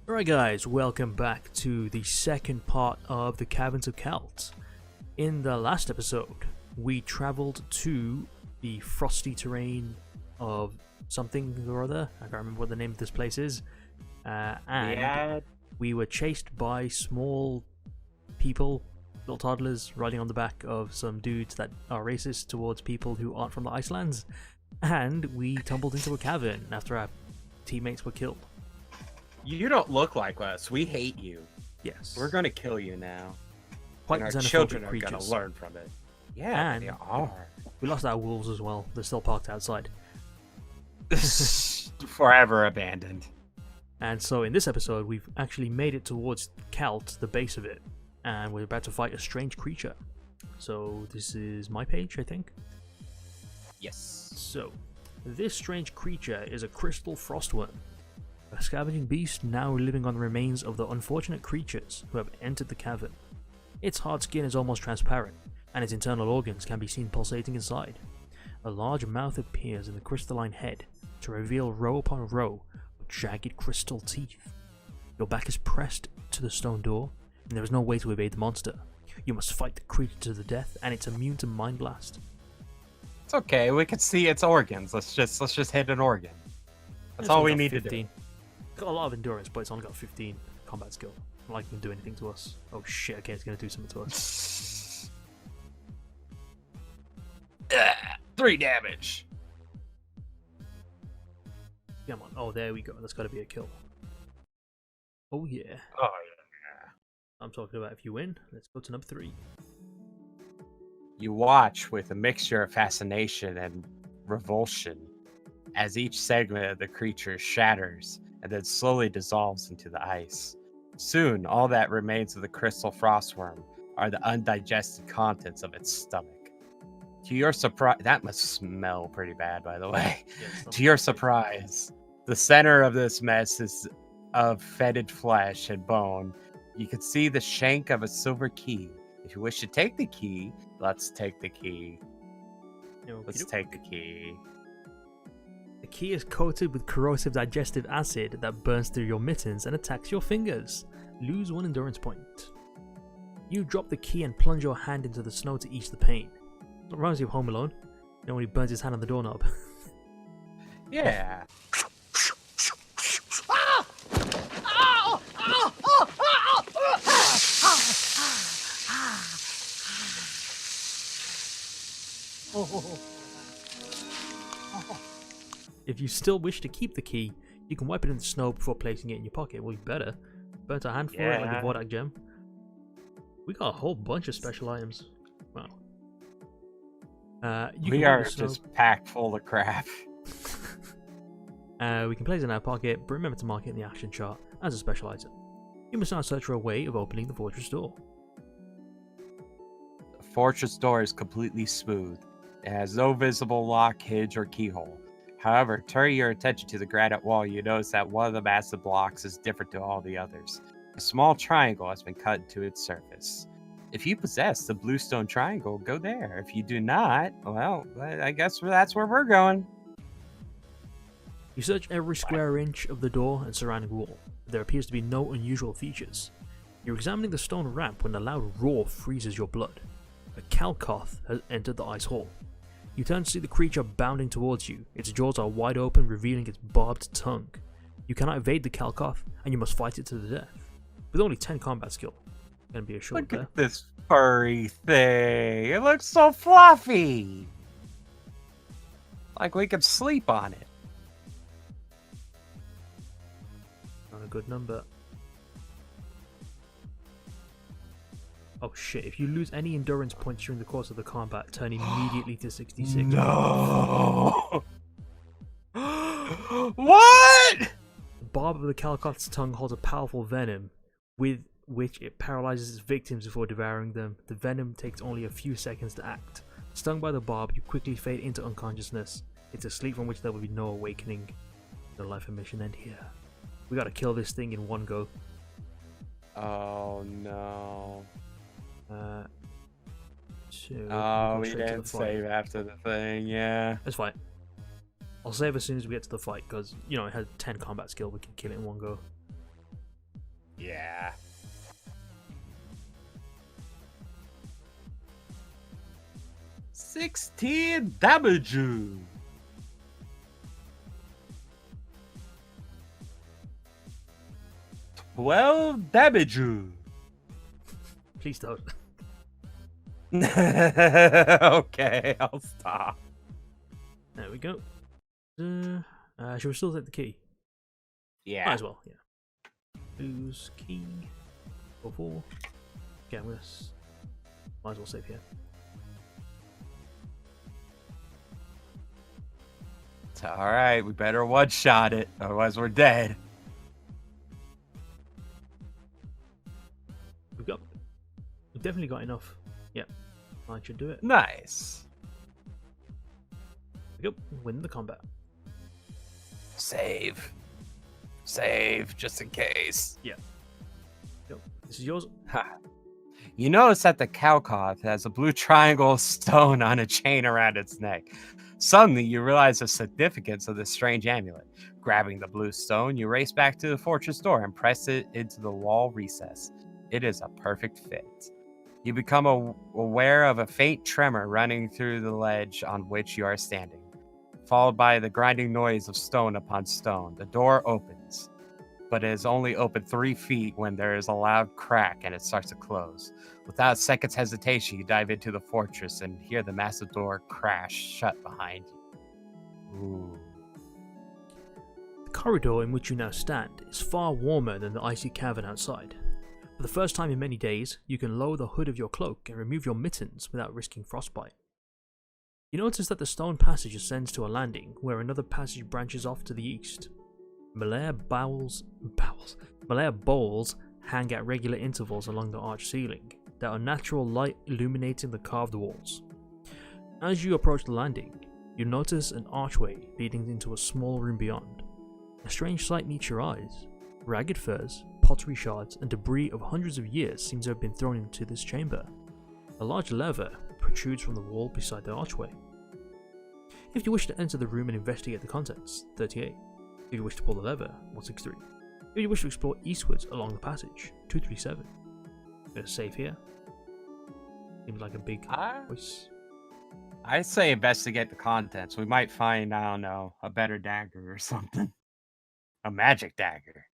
Alright guys, welcome back to the second part of the Caverns of Kalte. In the last episode, we travelled to the frosty terrain of something or other. I can't remember what the name of this place is. And we were chased by small people, little toddlers, riding on the back of some dudes that are racist towards people who aren't from the Icelands. And we tumbled into a cavern after our teammates were killed. You don't look like us. We hate you. Yes. We're gonna kill you now. Quite and our xenophobic children are creatures. gonna learn from it. Yeah, And they are. we lost our wolves as well. They're still parked outside. Forever abandoned. And so in this episode, we've actually made it towards Kalte, the base of it. And we're about to fight a strange creature. So this is my page, I think. Yes. So, this strange creature is a crystal frostworm. A scavenging beast now living on the remains of the unfortunate creatures who have entered the cavern. Its hard skin is almost transparent, and its internal organs can be seen pulsating inside. A large mouth appears in the crystalline head to reveal row upon row of jagged crystal teeth. Your back is pressed to the stone door, and there is no way to evade the monster. You must fight the creature to the death, and it's immune to Mind Blast. It's okay. We can see its organs. Let's just hit an organ. That's It's all only we got need 15. to do. It's got a lot of endurance, but it's only got 15 combat skill. Not like it can do anything to us. Oh shit, okay, it's gonna do something to us. 3 damage. Come on. Oh, there we go. That's gotta be a kill. Oh yeah. Oh yeah. I'm talking about if you win. Let's go to number 3. You watch with a mixture of fascination and revulsion as each segment of the creature shatters and then slowly dissolves into the ice. Soon, all that remains of the crystal frostworm are the undigested contents of its stomach. To your surprise, that must smell pretty bad, by the way. To your surprise, the center of this mess is of fetid flesh and bone. You can see the shank of a silver key. If you wish to take the key, let's take the key. Let's take the key. The key is coated with corrosive digestive acid that burns through your mittens and attacks your fingers. Lose 1 endurance point. You drop the key and plunge your hand into the snow to ease the pain. It reminds you of Home Alone. You know when he burns his hand on the doorknob. Yeah. If you still wish to keep the key, you can wipe it in the snow before placing it in your pocket. Well, you better. Burnt a hand for it like the Vonotar gem. We got a whole bunch of special items. Wow. We are just packed full of crap. We can place it in our pocket, but remember to mark it in the action chart as a special item. You must now search for a way of opening the fortress door. The fortress door is completely smooth. It has no visible lock, hinge, or keyhole. However, turn your attention to the granite wall, you notice that one of the massive blocks is different to all the others. A small triangle has been cut into its surface. If you possess the bluestone triangle, go there. If you do not, well, I guess that's where we're going. You search every square inch of the door and surrounding wall, but there appears to be no unusual features. You're examining the stone ramp when a loud roar freezes your blood. A Kalkoth has entered the ice hall. You turn to see the creature bounding towards you. Its jaws are wide open, revealing its barbed tongue. You cannot evade the Kalkoth, and you must fight it to the death. With only 10 combat skill, it's gonna be a short Look death. at this furry thing. It looks so fluffy. Like we could sleep on it. Not a good number. Oh shit, if you lose any endurance points during the course of the combat, turn immediately to 66. No! What? The barb of the Kalkoth's tongue holds a powerful venom, with which it paralyzes its victims before devouring them. The venom takes only a few seconds to act. Stung by the barb, you quickly fade into unconsciousness. It's a sleep from which there will be no awakening. Your life and mission end here. We gotta kill this thing in one go. Oh no. We didn't save after the thing, yeah. Let's fight. I'll save as soon as we get to the fight, because, you know, it has 10 combat skill, we can kill it in one go. Yeah. $16 damage. 12 damage. Please don't. Okay, I'll stop. There we go. Should we still take the key? Yeah. Might as well, yeah. Lose key. 4. Okay, might as well save here. It's alright, we better one-shot it, otherwise we're dead. We've definitely got enough. Yep. I should do it. Nice. There we go. Win the combat. Save, just in case. Yeah. Yep. This is yours. Ha. You notice that the cowcoth has a blue triangle of stone on a chain around its neck. Suddenly, you realize the significance of this strange amulet. Grabbing the blue stone, you race back to the fortress door and press it into the wall recess. It is a perfect fit. You become aware of a faint tremor running through the ledge on which you are standing. Followed by the grinding noise of stone upon stone, the door opens. But it is only open 3 feet when there is a loud crack and it starts to close. Without a second's hesitation, you dive into the fortress and hear the massive door crash shut behind you. Ooh. The corridor in which you now stand is far warmer than the icy cavern outside. For the first time in many days, you can lower the hood of your cloak and remove your mittens without risking frostbite. You notice that the stone passage ascends to a landing where another passage branches off to the east. Malaya bowls hang at regular intervals along the arched ceiling, that unnatural light illuminating the carved walls. As you approach the landing, you notice an archway leading into a small room beyond. A strange sight meets your eyes. Ragged furs, pottery shards, and debris of hundreds of years seem to have been thrown into this chamber. A large lever protrudes from the wall beside the archway. If you wish to enter the room and investigate the contents, 38. If you wish to pull the lever, 163. If you wish to explore eastwards along the passage, 237. I'm going to save here. Seems like a big voice. I say investigate the contents. We might find, I don't know, a better dagger or something. A magic dagger.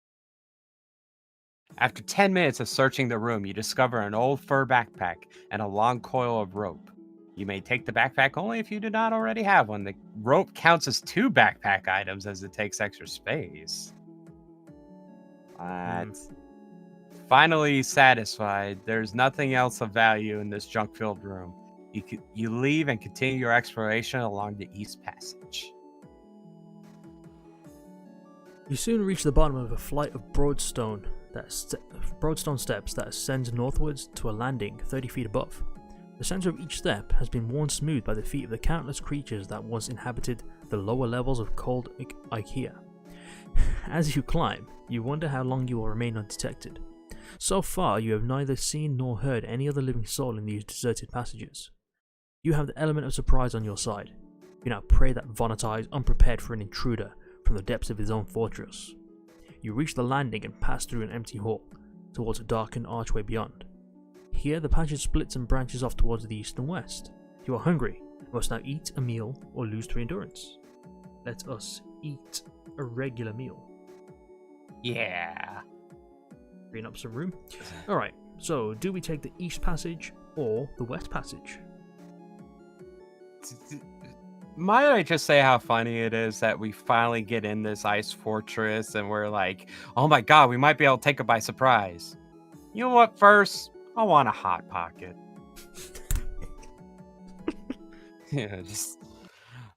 After 10 minutes of searching the room, you discover an old fur backpack and a long coil of rope. You may take the backpack only if you do not already have one. The rope counts as 2 backpack items as it takes extra space. What? Finally satisfied, there's nothing else of value in this junk-filled room. You leave and continue your exploration along the East Passage. You soon reach the bottom of a flight of broad stone steps that ascend northwards to a landing 30 feet above. The center of each step has been worn smooth by the feet of the countless creatures that once inhabited the lower levels of cold IKEA. As you climb, you wonder how long you will remain undetected. So far, you have neither seen nor heard any other living soul in these deserted passages. You have the element of surprise on your side. You now pray that Vonotar is unprepared for an intruder from the depths of his own fortress. You reach the landing and pass through an empty hall, towards a darkened archway beyond. Here the passage splits and branches off towards the east and west. You are hungry and must now eat a meal or lose 3 endurance. Let us eat a regular meal. Yeah. Bring up some room. Alright, so do we take the east passage or the west passage? Might I just say how funny it is that we finally get in this ice fortress and we're like, oh my god, we might be able to take it by surprise. You know what, first, I want a Hot Pocket. Yeah, just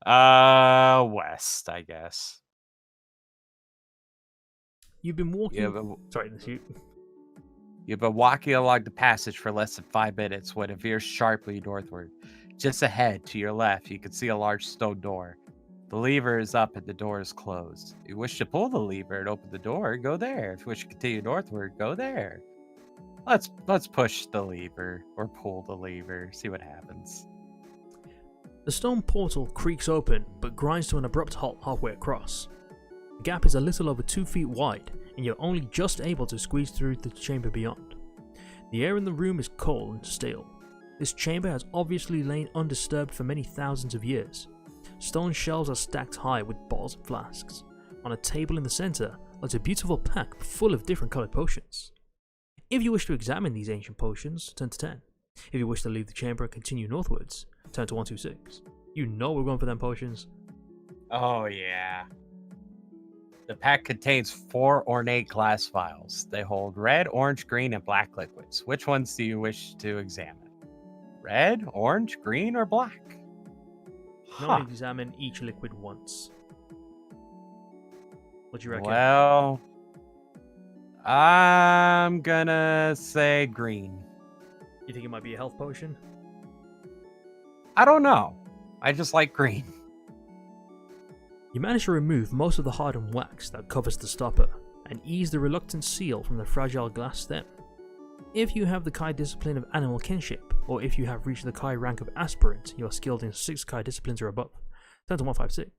west, I guess. You've been walking. Yeah, but sorry, this you. You've been walking along the passage for less than 5 minutes when it veers sharply northward. Just ahead, to your left, you can see a large stone door. The lever is up and the door is closed. If you wish to pull the lever and open the door, go there. If you wish to continue northward, go there. Let's push the lever or pull the lever, see what happens. The stone portal creaks open, but grinds to an abrupt halt halfway across. The gap is a little over 2 feet wide, and you're only just able to squeeze through the chamber beyond. The air in the room is cold and stale. This chamber has obviously lain undisturbed for many thousands of years. Stone shelves are stacked high with bottles and flasks. On a table in the centre lies a beautiful pack full of different coloured potions. If you wish to examine these ancient potions, turn to 10. If you wish to leave the chamber and continue northwards, turn to 126. You know we're going for them potions. Oh, yeah. The pack contains 4 ornate glass vials. They hold red, orange, green, and black liquids. Which ones do you wish to examine? Red, orange, green, or black? You only examine each liquid once. What do you reckon? Well, I'm gonna say green. You think it might be a health potion? I don't know. I just like green. You manage to remove most of the hardened wax that covers the stopper and ease the reluctant seal from the fragile glass stem. If you have the Kai discipline of animal kinship, or if you have reached the Kai rank of aspirant, you are skilled in 6 Kai disciplines or above. Turn to 156.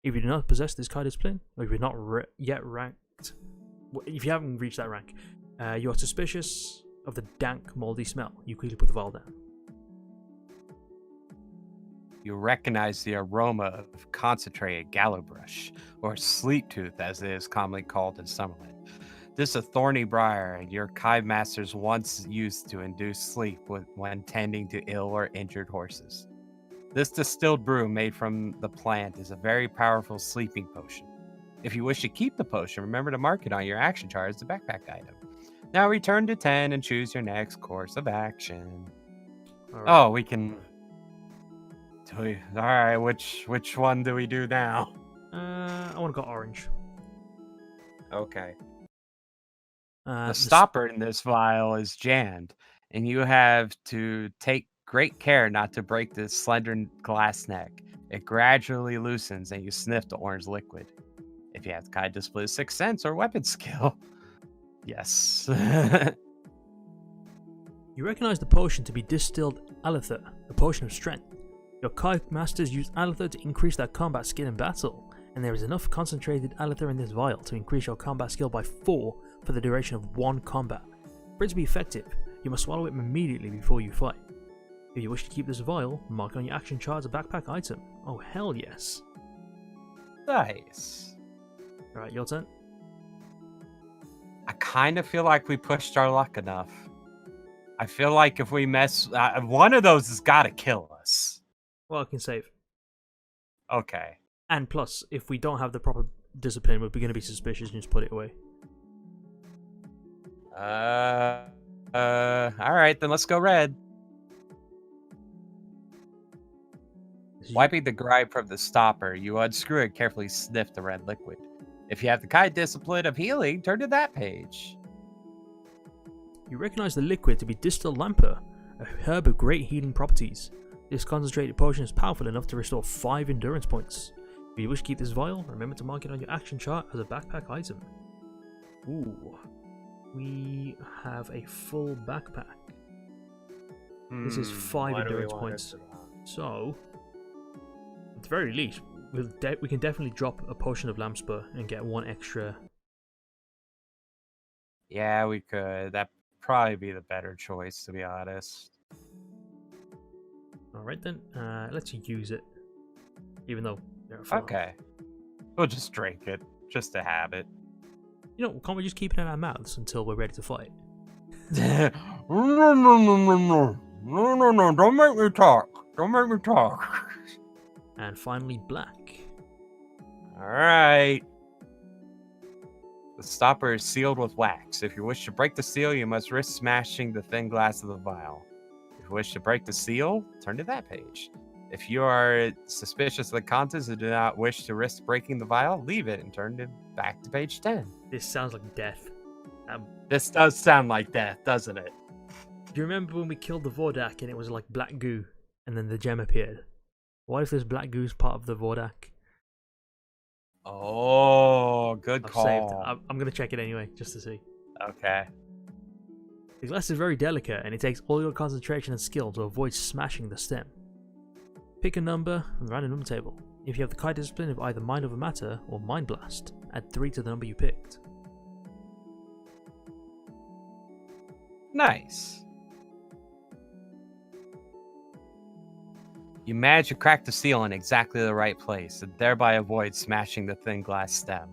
If you do not possess this Kai discipline, or if you're not yet ranked, if you haven't reached that rank, you are suspicious of the dank, moldy smell. You quickly put the vial down. You recognize the aroma of concentrated gallowbrush, or sleep tooth as it is commonly called in Summerland. This is a thorny briar, and your Kai masters once used to induce sleep when tending to ill or injured horses. This distilled brew made from the plant is a very powerful sleeping potion. If you wish to keep the potion, remember to mark it on your action chart as a backpack item. Now return to 10 and choose your next course of action. All right. Oh, we can... Alright, which one do we do now? I want to go orange. Okay. The stopper in this vial is jammed, and you have to take great care not to break this slender glass neck. It gradually loosens, and you sniff the orange liquid. If you have the Kai display 6th sense or weapon skill. Yes. You recognize the potion to be distilled alether, a potion of strength. Your Kai masters use alether to increase their combat skill in battle, and there is enough concentrated alether in this vial to increase your combat skill by 4 for the duration of 1 combat. For it to be effective, you must swallow it immediately before you fight. If you wish to keep this vial, mark it on your action chart as a backpack item. Oh hell yes. Nice. Alright, your turn. I kind of feel like we pushed our luck enough. I feel like if we mess... one of those has got to kill us. Well, I can save. Okay. And plus, if we don't have the proper discipline, we're going to be suspicious and just put it away. Alright, then let's go red. Wiping the grime from the stopper, you unscrew and carefully sniff the red liquid. If you have the Kai discipline of healing, turn to that page. You recognize the liquid to be distal lamper, a herb of great healing properties. This concentrated potion is powerful enough to restore 5 endurance points. If you wish to keep this vial, remember to mark it on your action chart as a backpack item. Ooh. We have a full backpack. This is 5 endurance points. So, at the very least, we can definitely drop a potion of Lamspur and get 1 extra. Yeah, we could. That'd probably be the better choice, to be honest. Alright then, let's use it. Even though they're full. Okay. We'll just drink it, just to have it. You know, can't we just keep it in our mouths until we're ready to fight? No, don't make me talk. Don't make me talk. And finally, black. Alright. The stopper is sealed with wax. If you wish to break the seal, you must risk smashing the thin glass of the vial. If you wish to break the seal, turn to that page. If you are suspicious of the contents and do not wish to risk breaking the vial, leave it and turn it back to page 10. This sounds like death. This does sound like death, doesn't it? Do you remember when we killed the Vordak and it was like black goo and then the gem appeared? What if this black goo is part of the Vordak? Oh, good call. Saved. I'm going to check it anyway, just to see. Okay. The glass is very delicate and it takes all your concentration and skill to avoid smashing the stem. Pick a number from the random number table. If you have the Kai discipline of either Mind Over Matter or Mind Blast, add 3 to the number you picked. Nice. You manage to crack the seal in exactly the right place and thereby avoid smashing the thin glass stem.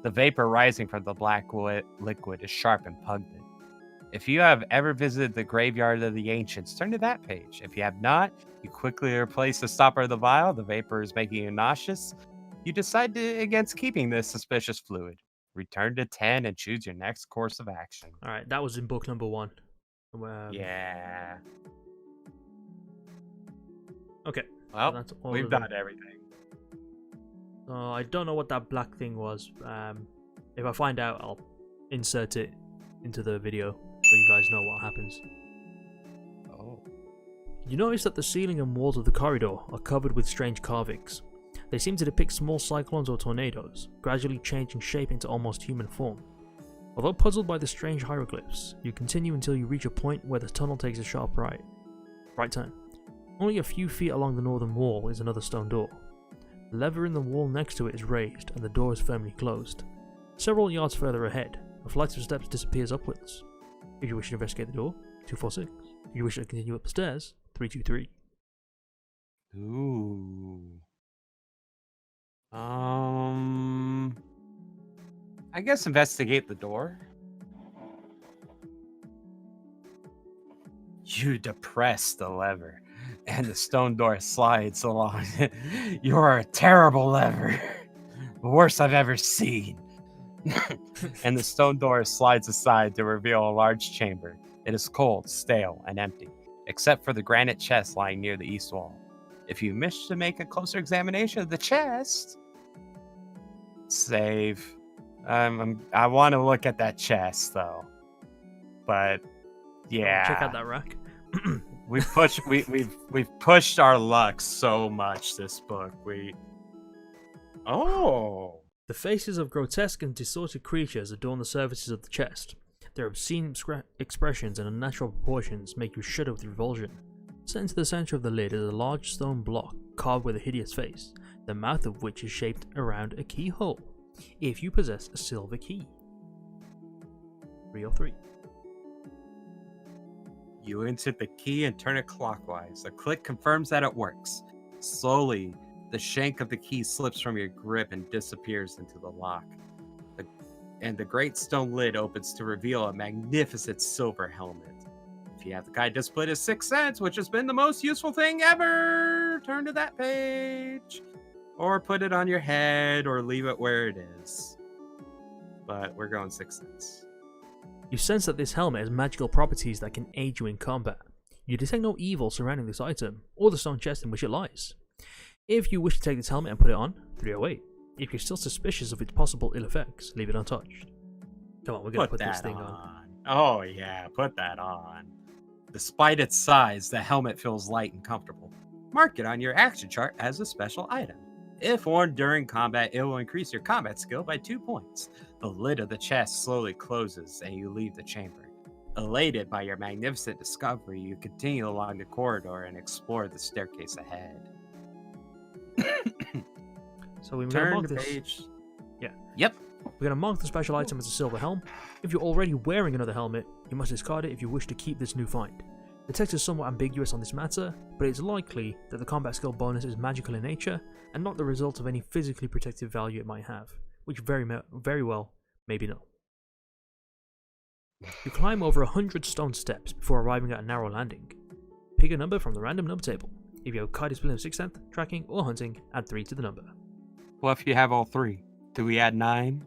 The vapor rising from the black liquid is sharp and pungent. If you have ever visited the graveyard of the ancients, turn to that page. If you have not, you quickly replace the stopper of the vial. The vapor is making you nauseous. You decide against keeping this suspicious fluid. Return to 10 and choose your next course of action. Alright, that was in book number 1. Yeah. Okay. Well, so that's all we've of them. done everything. I don't know what that black thing was. If I find out, I'll insert it into the video so you guys know what happens. Oh. You notice that the ceiling and walls of the corridor are covered with strange carvings. They seem to depict small cyclones or tornadoes, gradually changing shape into almost human form. Although puzzled by the strange hieroglyphs, you continue until you reach a point where the tunnel takes a sharp right turn. Only a few feet along the northern wall is another stone door. The lever in the wall next to it is raised and the door is firmly closed. Several yards further ahead, a flight of steps disappears upwards. If you wish to investigate the door, 246. If you wish to continue up the stairs, 323. Ooh. I guess investigate the door. You depress the lever, and the stone door slides along. You're a terrible lever. The worst I've ever seen. And the stone door slides aside to reveal a large chamber. It is cold, stale, and empty, except for the granite chest lying near the east wall. If you wish to make a closer examination of the chest, save. I want to look at that chest though, but yeah. Check out that rack. we've pushed our luck so much this book. The faces of grotesque and distorted creatures adorn the surfaces of the chest. Their obscene expressions and unnatural proportions make you shudder with revulsion. Set into the center of the lid is a large stone block carved with a hideous face, the mouth of which is shaped around a keyhole. If you possess a silver key. 303. You insert the key and turn it clockwise. A click confirms that it works. Slowly, the shank of the key slips from your grip and disappears into the lock. And the great stone lid opens to reveal a magnificent silver helmet. If you have the guide to split his 6th sense, which has been the most useful thing ever, turn to that page. Or put it on your head, or leave it where it is. But we're going 6th sense. You sense that this helmet has magical properties that can aid you in combat. You detect no evil surrounding this item, or the stone chest in which it lies. If you wish to take this helmet and put it on, 308. If you're still suspicious of its possible ill effects, leave it untouched. Come on, we're going to put this thing on. Oh yeah, put that on. Despite its size, the helmet feels light and comfortable. Mark it on your action chart as a special item. If worn during combat, it will increase your combat skill by 2 points. The lid of the chest slowly closes and you leave the chamber. Elated by your magnificent discovery, you continue along the corridor and explore the staircase ahead. So we're going to Turn mark to this. page. Yeah. Yep. We're going to mark the special item as a silver helm. If you're already wearing another helmet, you must discard it if you wish to keep this new find. The text is somewhat ambiguous on this matter, but it's likely that the combat skill bonus is magical in nature and not the result of any physically protective value it might have, which very well, maybe not. You climb over 100 stone steps before arriving at a narrow landing. Pick a number from the random number table. If you have card display of 6th, tracking, or hunting, add 3 to the number. Well, if you have all 3, do we add 9?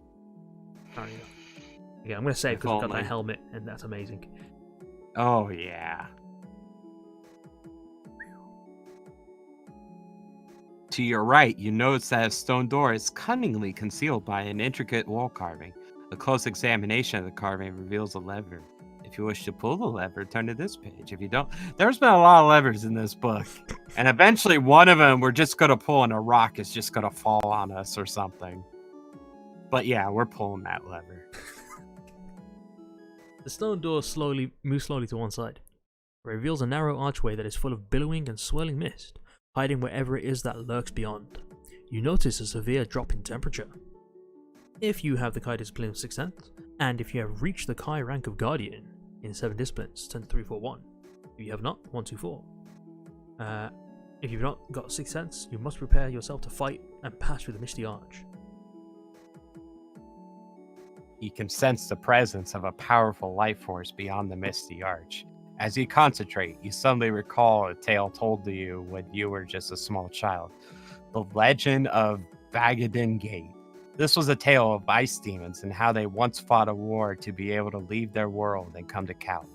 Oh, yeah. Yeah, I'm going to save because I've got that helmet, and that's amazing. Oh, yeah. To your right, you notice that a stone door is cunningly concealed by an intricate wall carving. A close examination of the carving reveals a lever. If you wish to pull the lever, turn to this page. If you don't, there's been a lot of levers in this book. And eventually one of them we're just going to pull and a rock is just going to fall on us or something. But yeah, we're pulling that lever. The stone door moves slowly to one side. It reveals a narrow archway that is full of billowing and swirling mist, hiding wherever it is that lurks beyond. You notice a severe drop in temperature. If you have the Kai discipline of 6th, and if you have reached the Kai rank of Guardian, in 7 disciplines, 10 3 4 1. If you have not, 1 2 4. If you've not got Sixth Sense, you must prepare yourself to fight and pass through the Misty Arch. You can sense the presence of a powerful life force beyond the Misty Arch. As you concentrate, you suddenly recall a tale told to you when you were just a small child. The legend of Magadan Gate. This was a tale of ice demons and how they once fought a war to be able to leave their world and come to Kalte.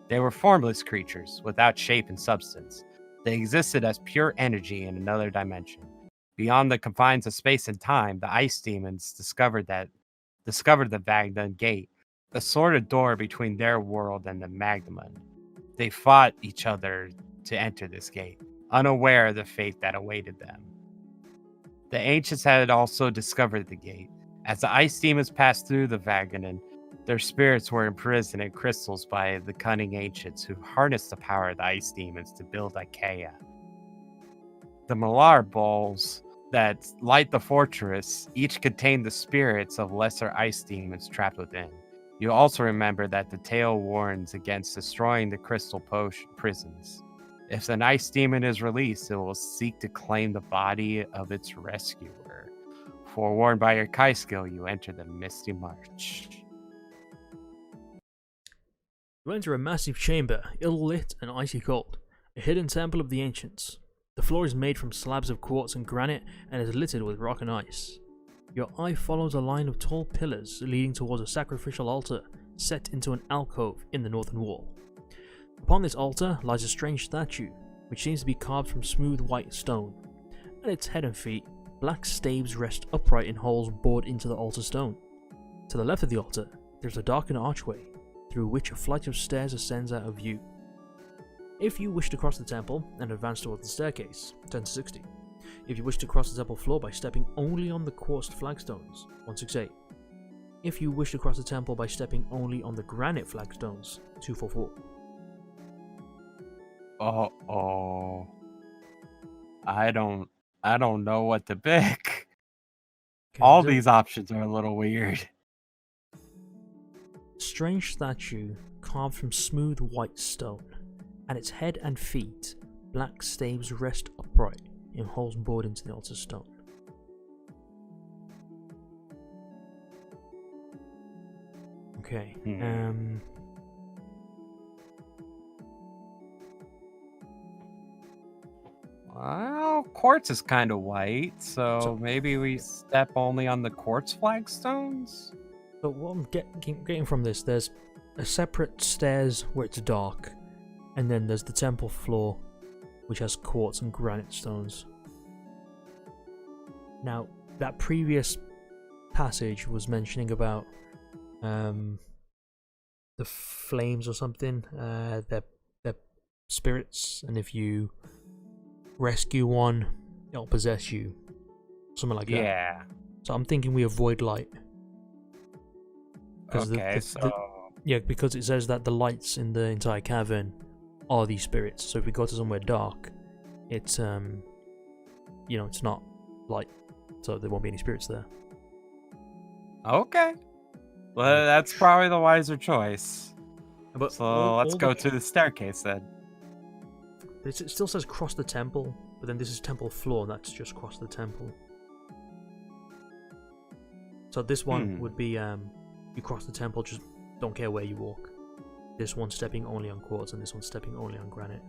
They were formless creatures, without shape and substance. They existed as pure energy in another dimension. Beyond the confines of space and time, the ice demons discovered the Magadan Gate, a sort of door between their world and the Magadan. They fought each other to enter this gate, unaware of the fate that awaited them. The ancients had also discovered the gate. As the ice demons passed through the Magadan, their spirits were imprisoned in crystals by the cunning ancients who harnessed the power of the ice demons to build Ikea. The Malar balls that light the fortress each contained the spirits of lesser ice demons trapped within. You also remember that the tale warns against destroying the crystal prisons. If an ice demon is released, it will seek to claim the body of its rescuer. Forewarned by your Kai skill, you enter the Misty March. You enter a massive chamber, ill-lit and icy cold, a hidden temple of the ancients. The floor is made from slabs of quartz and granite and is littered with rock and ice. Your eye follows a line of tall pillars leading towards a sacrificial altar set into an alcove in the northern wall. Upon this altar lies a strange statue, which seems to be carved from smooth white stone. At its head and feet, black staves rest upright in holes bored into the altar stone. To the left of the altar, there is a darkened archway, through which a flight of stairs ascends out of view. If you wish to cross the temple and advance towards the staircase, 10 to 60. If you wish to cross the temple floor by stepping only on the quartz flagstones, 168. If you wish to cross the temple by stepping only on the granite flagstones, 244. Uh-oh. I don't know what to pick. Okay, All so these options are a little weird. strange statue carved from smooth white stone. At its head and feet, black staves rest upright in holes bored into the altar stone. Okay. Well, quartz is kind of white, so maybe we step only on the quartz flagstones? So what I'm getting from this, there's a separate stairs where it's dark, and then there's the temple floor, which has quartz and granite stones. Now, that previous passage was mentioning about the flames or something, they're spirits, and if you rescue one, it'll possess you. Something like that. Yeah. So I'm thinking we avoid light. Okay, yeah, because it says that the lights in the entire cavern are these spirits. So if we go to somewhere dark, it's it's not light, so there won't be any spirits there. Okay. Well, that's probably the wiser choice. But so let's go to the staircase then. It still says cross the temple, but then this is temple floor, and that's just cross the temple. So this one would be you cross the temple, just don't care where you walk. This one stepping only on quartz, and this one stepping only on granite.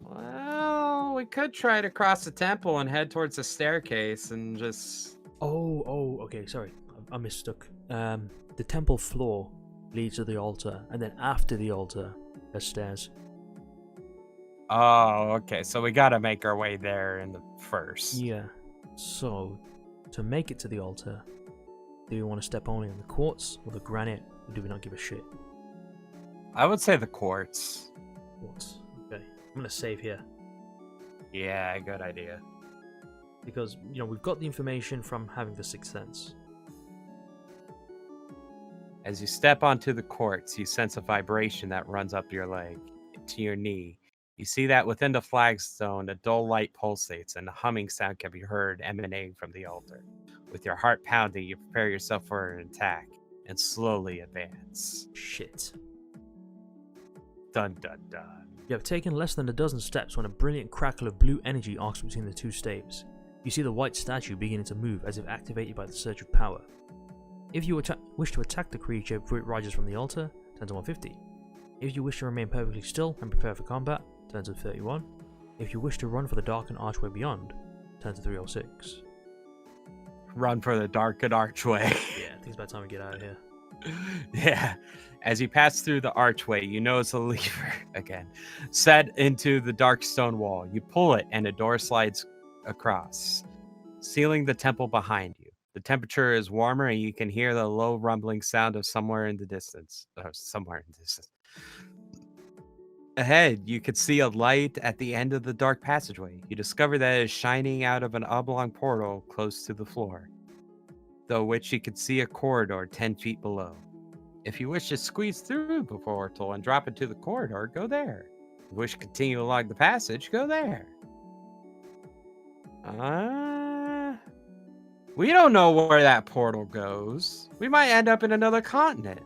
Well, we could try to cross the temple and head towards the staircase and just... Oh, okay, sorry. I mistook. The temple floor leads to the altar, and then after the altar, there's stairs. Oh, okay. So we gotta make our way there in the first. Yeah. So, to make it to the altar, do we want to step only on the quartz or the granite, or do we not give a shit? I would say the quartz. Quartz. Okay. I'm gonna save here. Yeah, good idea. Because, we've got the information from having the Sixth Sense. As you step onto the quartz, you sense a vibration that runs up your leg, to your knee, You see that within the flagstone, a dull light pulsates and a humming sound can be heard emanating from the altar. With your heart pounding, you prepare yourself for an attack and slowly advance. Shit. Dun dun dun. You have taken less than a dozen steps when a brilliant crackle of blue energy arcs between the two staves. You see the white statue beginning to move as if activated by the surge of power. If you wish to attack the creature before it rises from the altar, turn to 150. If you wish to remain perfectly still and prepare for combat, turn to 31. If you wish to run for the darkened archway beyond, turn to 306. Run for the darkened archway. Yeah, I think it's about time we get out of here. Yeah. As you pass through the archway, you notice a lever, again, set into the dark stone wall. You pull it and a door slides across, sealing the temple behind you. The temperature is warmer and you can hear the low rumbling sound of somewhere in the distance. Ahead, you could see a light at the end of the dark passageway. You discover that it is shining out of an oblong portal close to the floor, though which you could see a corridor 10 feet below. If you wish to squeeze through the portal and drop into the corridor, go there. If you wish to continue along the passage, go there. We don't know where that portal goes. We might end up in another continent.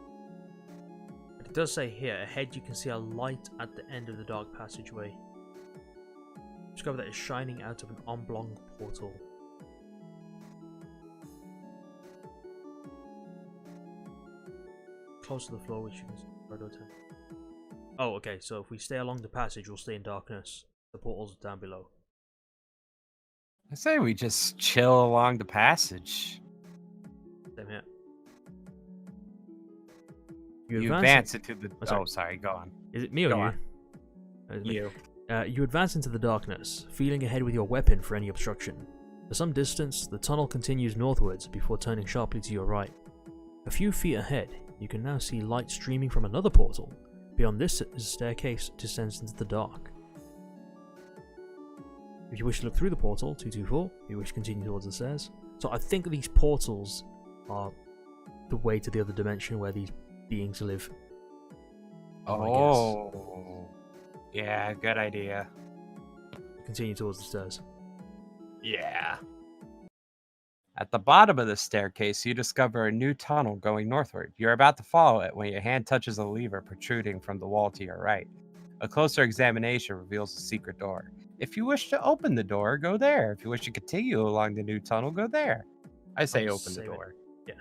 But it does say here, ahead you can see a light at the end of the dark passageway. Discover that it's shining out of an oblong portal. Close to the floor, which you can see. Oh, okay, so if we stay along the passage, we'll stay in darkness. The portal's down below. I say we just chill along the passage. Same here. You advance into the... Oh, sorry, go on. Is it me or go you? On. You. You advance into the darkness, feeling ahead with your weapon for any obstruction. For some distance, the tunnel continues northwards before turning sharply to your right. A few feet ahead, you can now see light streaming from another portal. Beyond this is a staircase descends into the dark. If you wish to look through the portal, 224. If you wish to continue towards the stairs. So I think these portals are the way to the other dimension where these beings live. Oh. Yeah, good idea. Continue towards the stairs. Yeah. At the bottom of the staircase, you discover a new tunnel going northward. You're about to follow it when your hand touches a lever protruding from the wall to your right. A closer examination reveals a secret door. If you wish to open the door, go there. If you wish to continue along the new tunnel, go there. I say open the door. Yeah.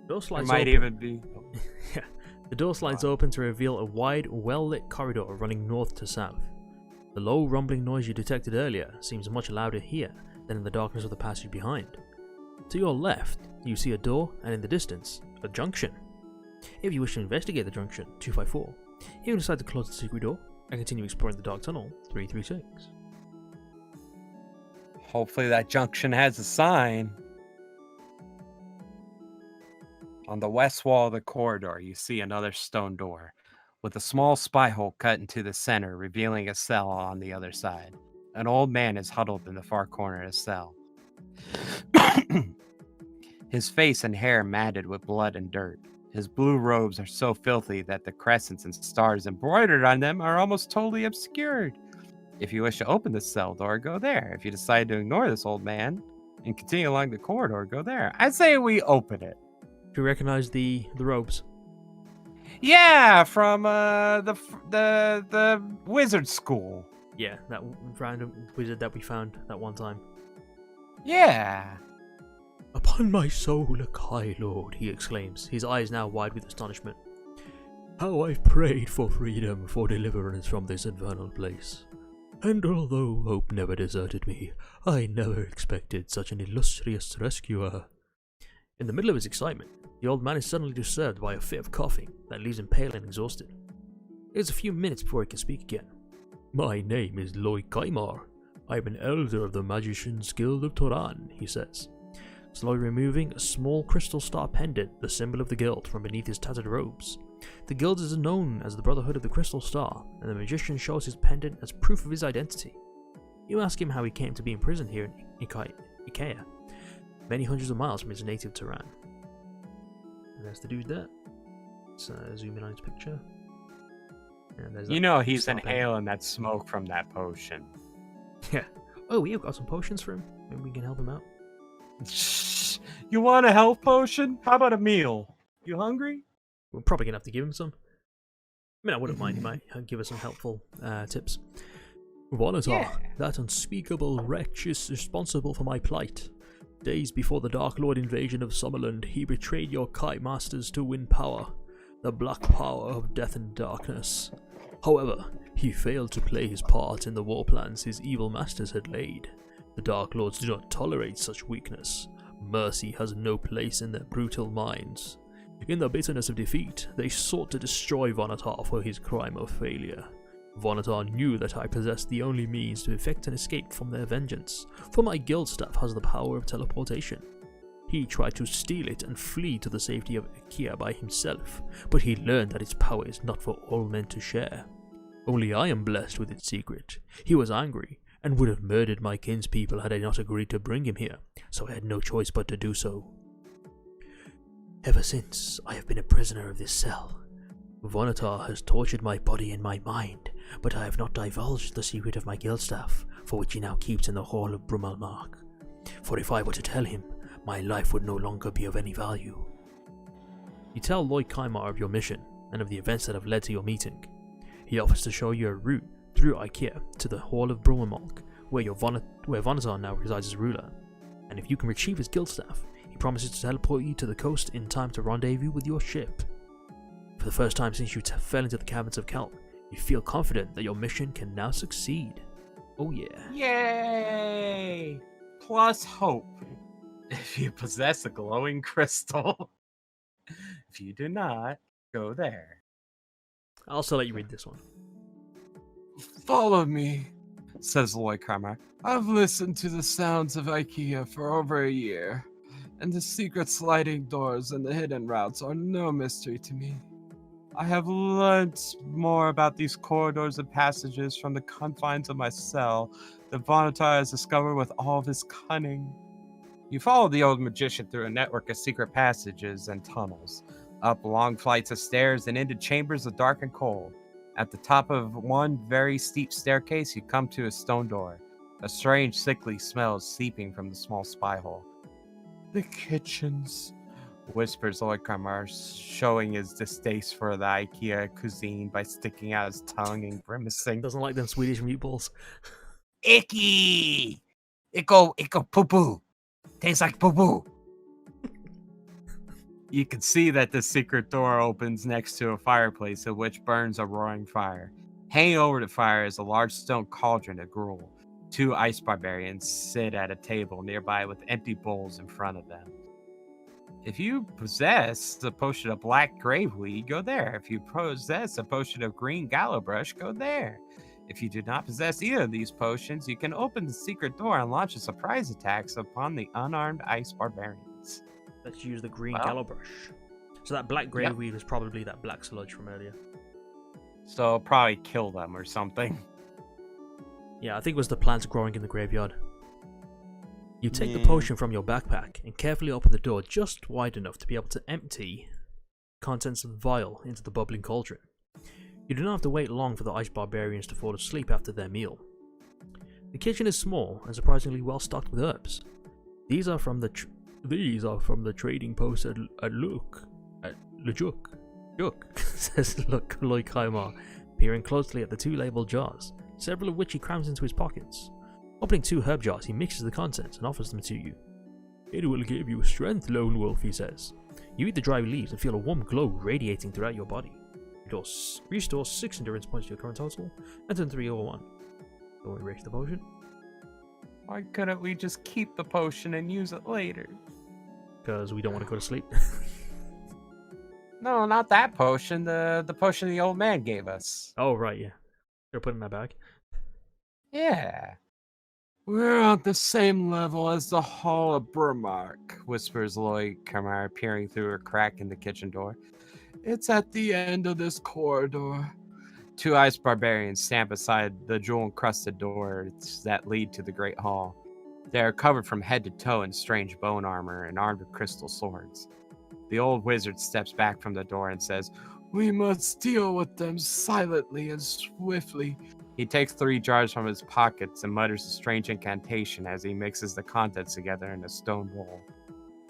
Door slides might open. even be... Yeah. The door slides open to reveal a wide, well-lit corridor running north to south. The low rumbling noise you detected earlier seems much louder here than in the darkness of the passage behind. To your left, you see a door, and in the distance, a junction. If you wish to investigate the junction, 254, you decide to close the secret door and continue exploring the dark tunnel, 336. Hopefully that junction has a sign. On the west wall of the corridor, you see another stone door, with a small spy hole cut into the center, revealing a cell on the other side. An old man is huddled in the far corner of the cell. His face and hair matted with blood and dirt. His blue robes are so filthy that the crescents and stars embroidered on them are almost totally obscured. If you wish to open the cell door, go there. If you decide to ignore this old man and continue along the corridor, go there. I say we open it. Do you recognize the robes? Yeah, from the wizard school. Yeah, that random wizard that we found that one time. Yeah. Upon my soul, Loi-Kymar, Lord, he exclaims, his eyes now wide with astonishment. How I've prayed for freedom, for deliverance from this infernal place. And although hope never deserted me, I never expected such an illustrious rescuer. In the middle of his excitement, the old man is suddenly disturbed by a fit of coughing that leaves him pale and exhausted. It is a few minutes before he can speak again. My name is Loi-Kymar. I am an elder of the Magician's Guild of Toran, he says, slowly removing a small crystal star pendant, the symbol of the guild, from beneath his tattered robes. The guild is known as the Brotherhood of the Crystal Star, and the magician shows his pendant as proof of his identity. You ask him how he came to be imprisoned here in Ikea, many hundreds of miles from his native Toran. And there's the dude there. Let's zoom in on his picture. Yeah, there's You that know he's stopping. inhaling that smoke from that potion. Yeah. Oh, we've got some potions for him. Maybe we can help him out. Shh. You want a health potion? How about a meal? You hungry? We're probably gonna have to give him some. I mean, I wouldn't mind. He might give us some helpful tips. Vonotar, Yeah. that unspeakable wretch, is responsible for my plight. Days before the Dark Lord invasion of Summerland, he betrayed your Kite Masters to win power, the black power of death and darkness. However, he failed to play his part in the war plans his evil masters had laid. The Dark Lords do not tolerate such weakness. Mercy has no place in their brutal minds. In the bitterness of defeat, they sought to destroy Vonotar for his crime of failure. Vonotar knew that I possessed the only means to effect an escape from their vengeance, for my Guildstaff has the power of teleportation. He tried to steal it and flee to the safety of Ikea by himself, but he learned that its power is not for all men to share. Only I am blessed with its secret. He was angry, and would have murdered my kinspeople had I not agreed to bring him here, so I had no choice but to do so. Ever since, I have been a prisoner of this cell. Vonotar has tortured my body and my mind, but I have not divulged the secret of my Guildstaff, for which he now keeps in the Hall of Brumalmark. For if I were to tell him, my life would no longer be of any value. You tell Loi-Kymar of your mission, and of the events that have led to your meeting. He offers to show you a route through Ikea to the Hall of Brumalmark, where Vonotar now resides as ruler, and if you can retrieve his Guildstaff, he promises to teleport you to the coast in time to rendezvous with your ship. For the first time since you fell into the Caverns of Kalte, you feel confident that your mission can now succeed. Oh yeah. Yay! Plus hope. If you possess a glowing crystal. If you do not, go there. I'll also let you read this one. Follow me, says Loi-Kymar. I've listened to the sounds of IKEA for over a year, and the secret sliding doors and the hidden routes are no mystery to me. I have learned more about these corridors and passages from the confines of my cell that Vonotar has discovered with all of his cunning. You follow the old magician through a network of secret passages and tunnels, up long flights of stairs and into chambers of dark and cold. At the top of one very steep staircase, you come to a stone door. A strange, sickly smell is seeping from the small spy hole. The kitchens, whispers Loi-Kymar, showing his distaste for the IKEA cuisine by sticking out his tongue and grimacing. Doesn't like them Swedish meatballs. Icky! Ico poo-poo! Tastes like poo-poo! You can see that the secret door opens next to a fireplace in which burns a roaring fire. Hanging over the fire is a large stone cauldron of gruel. Two ice barbarians sit at a table nearby with empty bowls in front of them. If you possess the potion of black graveweed, go there. If you possess a potion of green gallowbrush, go there. If you do not possess either of these potions, you can open the secret door and launch a surprise attacks upon the unarmed ice barbarians. Let's use the green Well, gallow brush. So that black graveweed was probably that black sludge from earlier. So it'll probably kill them or something. Yeah, I think it was the plants growing in the graveyard. You take the Yeah. potion from your backpack and carefully open the door just wide enough to be able to empty contents of the vial into the bubbling cauldron. You do not have to wait long for the ice barbarians to fall asleep after their meal. The kitchen is small and surprisingly well stocked with herbs. These are from the trading post at Lejuk, says Loi-Kymar, peering closely at the two labeled jars, several of which he crams into his pockets. Opening two herb jars, he mixes the contents and offers them to you. It will give you strength, Lone Wolf, he says. You eat the dry leaves and feel a warm glow radiating throughout your body. Restore 6 endurance points to your current total, and turn 3 over 1. Don't erase the potion. Why couldn't we just keep the potion and use it later? Because we don't want to go to sleep. No, not that potion. The potion the old man gave us. Oh, right, yeah. Should have put it in my bag. Yeah. We're on the same level as the Hall of Brumalmark, whispers Loi-Kymar, peering through a crack in the kitchen door. It's at the end of this corridor. Two ice barbarians stand beside the jewel-encrusted doors that lead to the Great Hall. They are covered from head to toe in strange bone armor and armed with crystal swords. The old wizard steps back from the door and says, We must deal with them silently and swiftly. He takes 3 jars from his pockets and mutters a strange incantation as he mixes the contents together in a stone bowl.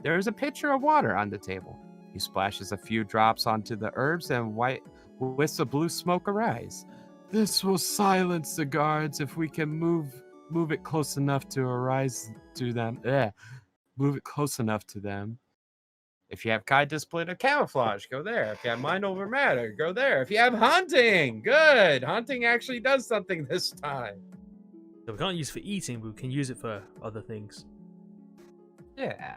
There is a pitcher of water on the table. He splashes a few drops onto the herbs and wisps of blue smoke arise. This will silence the guards if we can move it close enough to arise to them. Move it close enough to them. If you have Kai discipline or camouflage, go there. If you have mind over matter, go there. If you have hunting, good. Hunting actually does something this time. So we can't use it for eating, but we can use it for other things. Yeah.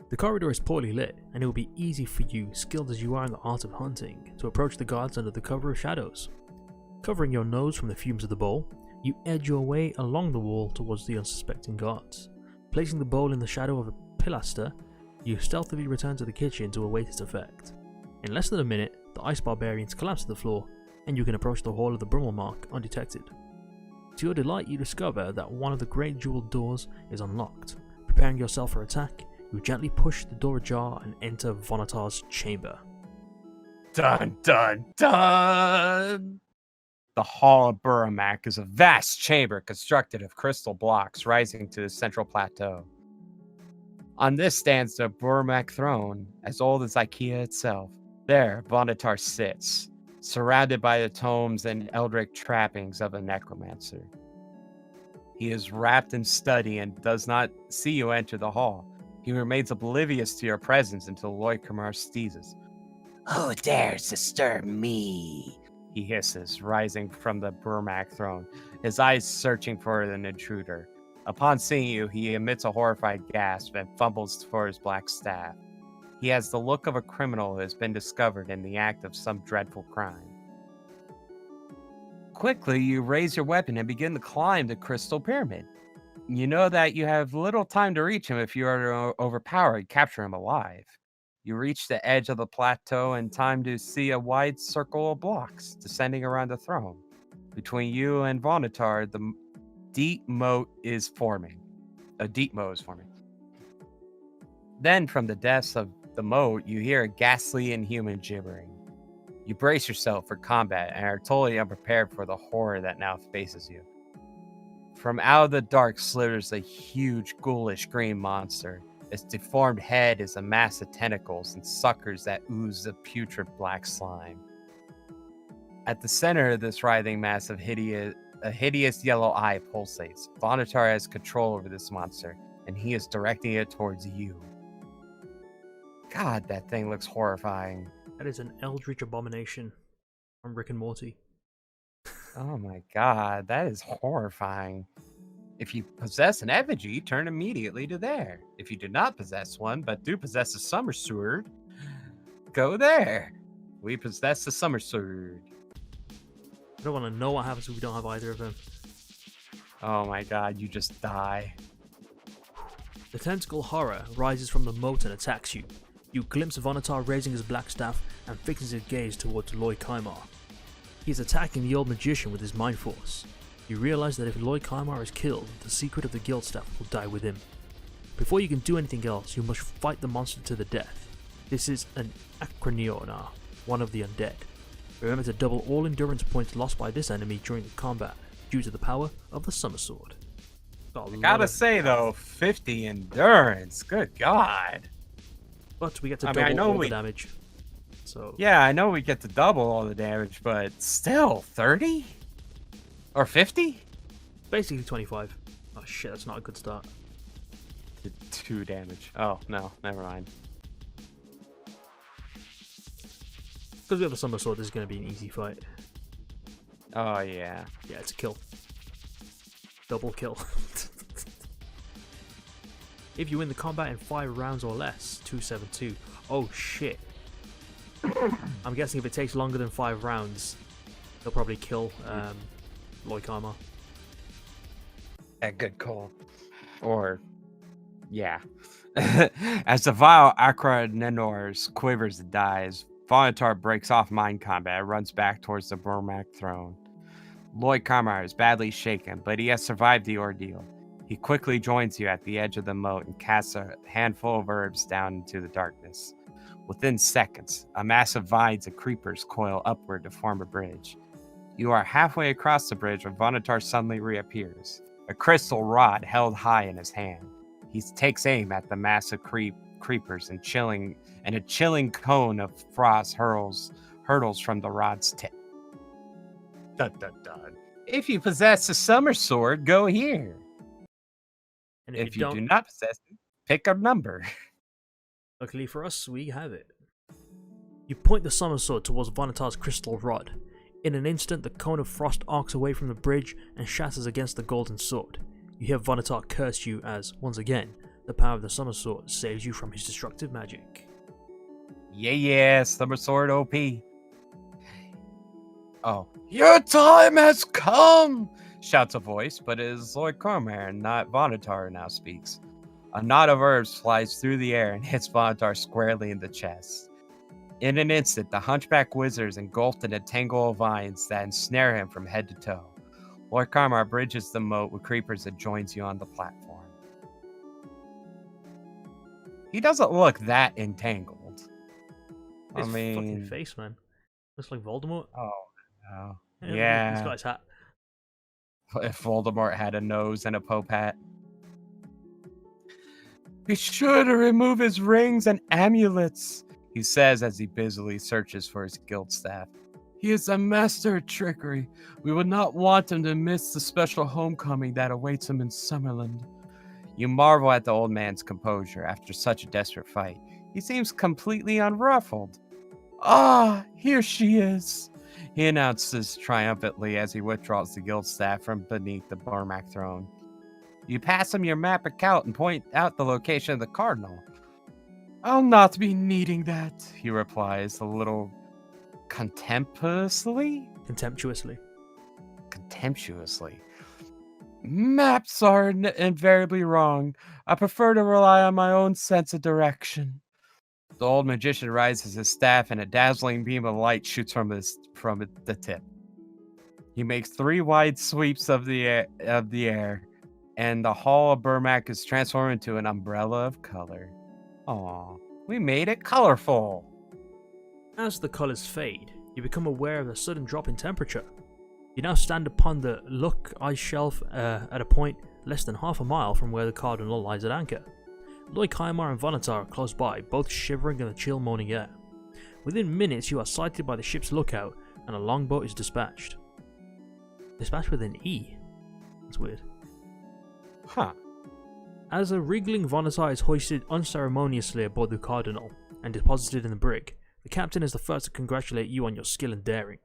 The corridor is poorly lit, and it will be easy for you, skilled as you are in the art of hunting, to approach the guards under the cover of shadows. Covering your nose from the fumes of the bowl, you edge your way along the wall towards the unsuspecting guards. Placing the bowl in the shadow of a pilaster, you stealthily return to the kitchen to await its effect. In less than a minute, the ice barbarians collapse to the floor, and you can approach the hall of the Brummelmark undetected. To your delight, you discover that one of the great jeweled doors is unlocked. Preparing yourself for attack, you gently push the door ajar and enter Vonotar's chamber. Dun dun dun! The Hall of Burmac is a vast chamber constructed of crystal blocks rising to the central plateau. On this stands the Burmac throne, as old as IKEA itself. There, Vonotar sits, surrounded by the tomes and eldritch trappings of a necromancer. He is wrapped in study and does not see you enter the hall. He remains oblivious to your presence until Loi-Kymar sneezes. "Who dares disturb me?" he hisses, rising from the Burmac throne, his eyes searching for an intruder. Upon seeing you, he emits a horrified gasp and fumbles for his black staff. He has the look of a criminal who has been discovered in the act of some dreadful crime. Quickly, you raise your weapon and begin to climb the crystal pyramid. You know that you have little time to reach him if you are to overpower and capture him alive. You reach the edge of the plateau in time to see a wide circle of blocks descending around the throne. Between you and Vonotar, the deep moat is forming. A deep moat is forming. Then, from the depths of the moat, you hear a ghastly inhuman gibbering. You brace yourself for combat and are totally unprepared for the horror that now faces you. From out of the dark slithers a huge ghoulish green monster. Its deformed head is a mass of tentacles and suckers that ooze the putrid black slime. At the center of this writhing mass of a hideous yellow eye pulsates. Vonotar has control over this monster, and he is directing it towards you. God, that thing looks horrifying. That is an eldritch abomination from Rick and Morty. Oh my god, that is horrifying. If you possess an effigy, turn immediately to there. If you do not possess one, but do possess a summer sword, go there. We possess the summer sword. I don't want to know what happens if we don't have either of them. Oh my god, you just die. The tentacle horror rises from the moat and attacks you. You glimpse Vonotar raising his black staff and fixes his gaze towards Loi-Kymar. He is attacking the old magician with his mind force. You realize that if Loi-Kymar is killed, the secret of the Guildstaff will die with him. Before you can do anything else, you must fight the monster to the death. This is an Acroniona, one of the undead. Remember to double all endurance points lost by this enemy during the combat, due to the power of the Summer Sword. I gotta say though, 50 endurance, good god. But we get to double all the damage. So yeah, I know we get to double all the damage, but still 30? Or 50? Basically 25. Oh shit, that's not a good start. Did 2 damage. Oh, no, never mind. Because we have the Summer Sword, this is going to be an easy fight. Oh, yeah. Yeah, it's a kill. Double kill. If you win the combat in 5 rounds or less, 272. Oh shit. I'm guessing if it takes longer than 5 rounds, they'll probably kill Loi-Kymar. A good call. Or, yeah. As the vile Acroninos quivers and dies, Vonotar breaks off mind combat and runs back towards the Burmac throne. Loi-Kymar is badly shaken, but he has survived the ordeal. He quickly joins you at the edge of the moat and casts a handful of herbs down into the darkness. Within seconds, a mass of vines and creepers coil upward to form a bridge. You are halfway across the bridge when Vonotar suddenly reappears, a crystal rod held high in his hand. He takes aim at the massive creepers and a chilling cone of frost hurtles from the rod's tip. Dun dun dun. If you possess a summer sword, go here. And If you do not possess it, pick a number. Luckily for us, we have it. You point the summer sword towards Vonotar's crystal rod. In an instant, the cone of frost arcs away from the bridge and shatters against the golden sword. You hear Vonotar curse you as, once again, the power of the summer sword saves you from his destructive magic. Yeah, summer sword OP. Oh, Your time has come! shouts a voice, but it is Loi-Kymar and not Vonotar who now speaks. A knot of herbs flies through the air and hits Vonotar squarely in the chest. In an instant, the hunchback wizard is engulfed in a tangle of vines that ensnare him from head to toe. Loi-Kymar bridges the moat with creepers and joins you on the platform. He doesn't look that entangled. His fucking face, man. Looks like Voldemort. Oh, no. Yeah. He's got his hat. If Voldemort had a nose and a Pope hat. Be sure to remove his rings and amulets. He says as he busily searches for his Guildstaff. He is a master of trickery. We would not want him to miss the special homecoming that awaits him in Summerland. You marvel at the old man's composure after such a desperate fight. He seems completely unruffled. Ah, here she is. He announces triumphantly as he withdraws the Guildstaff from beneath the Barmac throne. You pass him your map of Kalte and point out the location of the cardinal. I'll not be needing that, He replies a little contemptuously. Maps are invariably wrong. I prefer to rely on my own sense of direction. The old magician raises his staff and a dazzling beam of light shoots from the tip. He makes 3 wide sweeps of the air, and the hall of Barmac is transformed into an umbrella of color. Aw, we made it colorful. As the colours fade, you become aware of a sudden drop in temperature. You now stand upon the Luck ice shelf at a point less than half a mile from where the cardinal lies at anchor. Loi-Kymar and Vonotar are close by, both shivering in the chill morning air. Within minutes, you are sighted by the ship's lookout, and a longboat is dispatched. Dispatched with an E. That's weird. Huh. As a wriggling Vonotar is hoisted unceremoniously aboard the cardinal and deposited in the brig, the captain is the first to congratulate you on your skill and daring.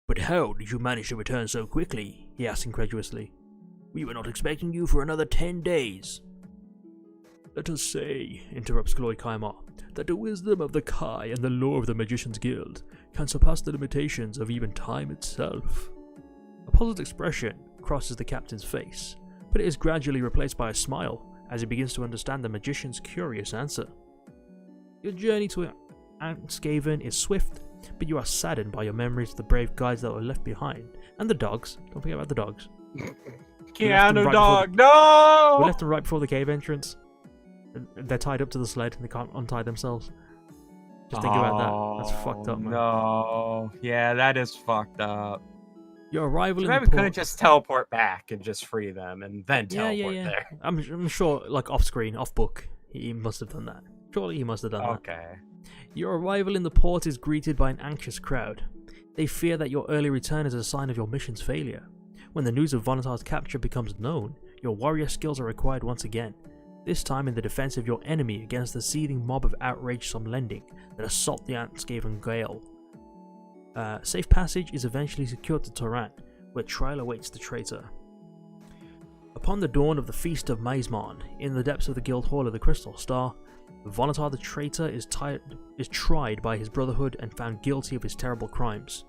"But how did you manage to return so quickly?" he asks incredulously. "We were not expecting you for another 10 days. "Let us say," interrupts Loi-Kymar, "that the wisdom of the Kai and the lore of the Magician's Guild can surpass the limitations of even time itself." A puzzled expression crosses the captain's face, but it is gradually replaced by a smile as he begins to understand the magician's curious answer. Your journey to Skaven is swift, but you are saddened by your memories of the brave guides that were left behind, and the dogs. Don't forget about the dogs. Keanu dog, no! We left them right before the cave entrance. They're tied up to the sled and they can't untie themselves. Just think about that. That's fucked up, man. No. Yeah, that is fucked up. Your arrival in the Maybe port... couldn't just teleport back and just free them and then teleport there. I'm sure, like off screen, off book, he must have done that. Surely he must have done that. Okay. Your arrival in the port is greeted by an anxious crowd. They fear that your early return is a sign of your mission's failure. When the news of Vonotar's capture becomes known, your warrior skills are required once again. This time in the defense of your enemy against the seething mob of outraged Sumlending that assault the Antskaven Gale. Safe passage is eventually secured to Torrent, where trial awaits the traitor. Upon the dawn of the Feast of Maesmon, in the depths of the Guild Hall of the Crystal Star, Vonotar the Traitor is tried by his brotherhood and found guilty of his terrible crimes.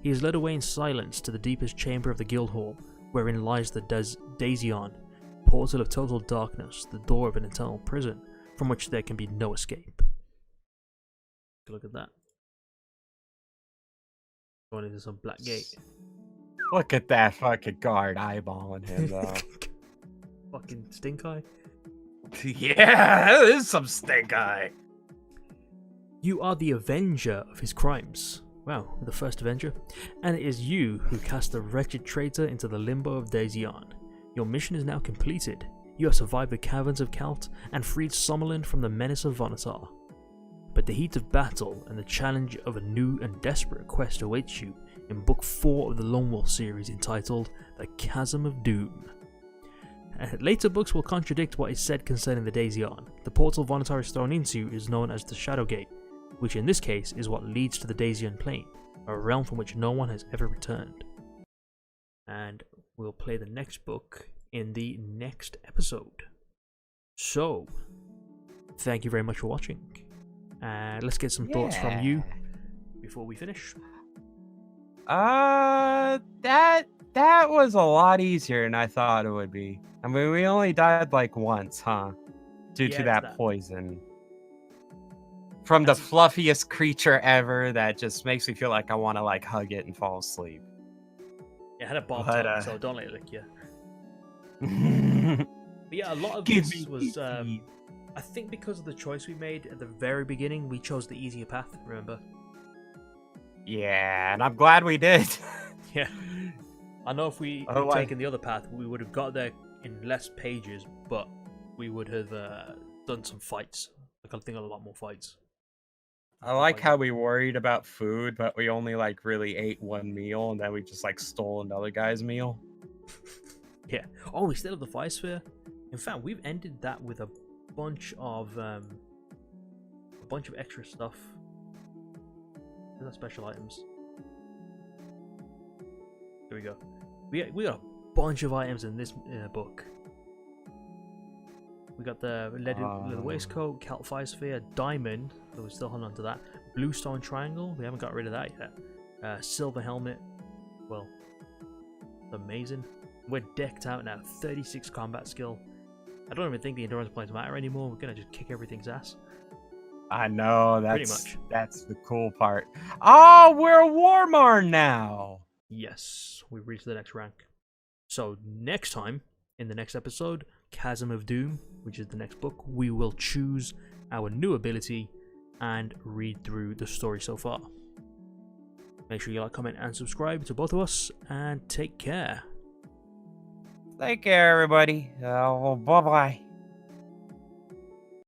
He is led away in silence to the deepest chamber of the Guild Hall, wherein lies the Daisian, portal of total darkness, the door of an eternal prison, from which there can be no escape. Look at that. Going into some black gate. Look at that fucking guard eyeballing him, though. Fucking stink eye. Yeah, that is some stink eye. You are the avenger of his crimes. Wow, the first avenger. And it is you who cast the wretched traitor into the limbo of Daydream. Your mission is now completed. You have survived the Caverns of Kalte and freed Summerland from the menace of Vonotar. But the heat of battle and the challenge of a new and desperate quest awaits you in Book 4 of the Lone Wolf series entitled The Chasm of Doom. Later books will contradict what is said concerning the Daydream. The portal Vonotar is thrown into is known as the Shadow Gate, which in this case is what leads to the Daydream plane, a realm from which no one has ever returned. And we'll play the next book in the next episode. So, thank you very much for watching. And let's get some thoughts from you before we finish. That was a lot easier than I thought it would be. I mean, we only died like once, huh? Due to that poison. From the fluffiest creature ever that just makes me feel like I want to like hug it and fall asleep. It had a bob tongue, so don't let it lick you. But yeah, a lot of this was, I think because of the choice we made at the very beginning, we chose the easier path, remember? Yeah, and I'm glad we did. Yeah. I know if we had taken the other path, we would have got there in less pages, but we would have done some fights. Like, I think a lot more fights. I like how we worried about food, but we only like really ate one meal, and then we just like stole another guy's meal. Yeah. Oh, we still have the fire sphere. In fact, we've ended that with a bunch of extra stuff. These are special items. Here we go. We got a bunch of items in this book. We got the leather waistcoat, Kalte fire sphere, diamond. So we're still holding on to that. Bluestone triangle. We haven't got rid of that yet. Silver helmet. Well, amazing. We're decked out now. 36 combat skill. I don't even think the endurance points matter anymore. We're gonna just kick everything's ass. I know, Pretty much. That's the cool part. Oh, we're a Warmar now. Yes, we've reached the next rank. So next time, in the next episode, Chasm of Doom, which is the next book, we will choose our new ability and read through the story so far. Make sure you like, comment, and subscribe to both of us, and take care. Take care, everybody. Bye-bye.